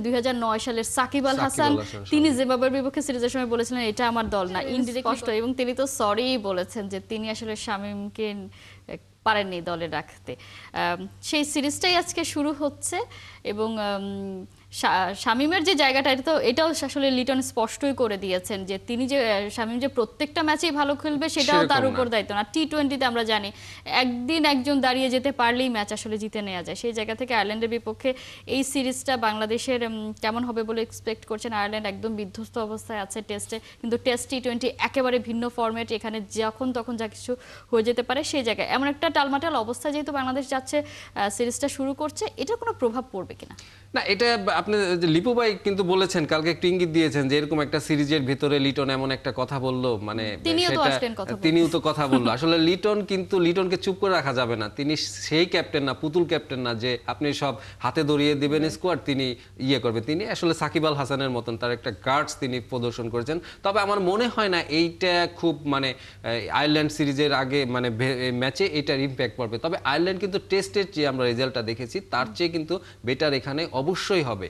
2009 সালের সাকিব আল হাসান, তিনি জিম্বাবুয়ের বিপক্ষে সিরিজের সময় বলেছিলেন এটা আমার দল না, ইনডিরেক্ট কষ্ট, এবং তিনি তো সরি বলেছেন যে তিনি আসলে শামীমকে পারেননি দলে রাখতে। সেই সিরিজটাই আজকে শুরু হচ্ছে এবং শামীমের যে জায়গাটা এটাও আসলে লিটন স্পষ্টই করে দিয়েছেন যে তিনি যে শামীম যে প্রত্যেকটা ম্যাচেই ভালো খেলবে সেটাও তার উপর দায়িত্ব না। টি-20তে আমরা জানি একদিন একজন দাঁড়িয়ে যেতে পারলেই ম্যাচ আসলে জিতে নেওয়া যায়। সেই জায়গা থেকে আয়ারল্যান্ডের বিপক্ষে এই সিরিজটা বাংলাদেশের কেমন হবে বলে এক্সপেক্ট করছেন? আয়ারল্যান্ড একদম বিধ্বস্ত অবস্থায় আছে টেস্টে, কিন্তু টেস্ট টি-20 একেবারে ভিন্ন ফরম্যাট, এখানে যখন তখন যা কিছু হয়ে যেতে পারে। সেই জায়গায় এমন একটা টালমাটাল অবস্থা যেহেতু বাংলাদেশ যাচ্ছে, সিরিজটা শুরু করছে, এটার কোনো প্রভাব পড়বে কিনা? না, এটা আপনি লিপু ভাই কিন্তু বলেছেন, কালকে একটু ইঙ্গিত দিয়েছেন যে এরকম একটা সিরিজের ভিতরে লিটন এমন একটা কথা বললো, মানে তিনিও তো কথা বললো। আসলে লিটনকে চুপ করে রাখা যাবে না। তিনি সেই ক্যাপ্টেন না, পুতুল ক্যাপ্টেন না যে আপনি সব হাতে ধরিয়ে দিবেন স্কোয়াড তিনি ইয়ে করবে। তিনি আসলে সাকিব আল হাসানের মতন তার একটা গার্ডস তিনি প্রদর্শন করেছেন। তবে আমার মনে হয় না এইটা খুব মানে আয়ারল্যান্ড সিরিজের আগে মানে ম্যাচে এটার ইম্প্যাক্ট পড়বে। তবে আয়ারল্যান্ড কিন্তু টেস্টের যে আমরা রেজাল্টটা দেখেছি তার চেয়ে কিন্তু বেটার এখানে অবশ্যই হবে।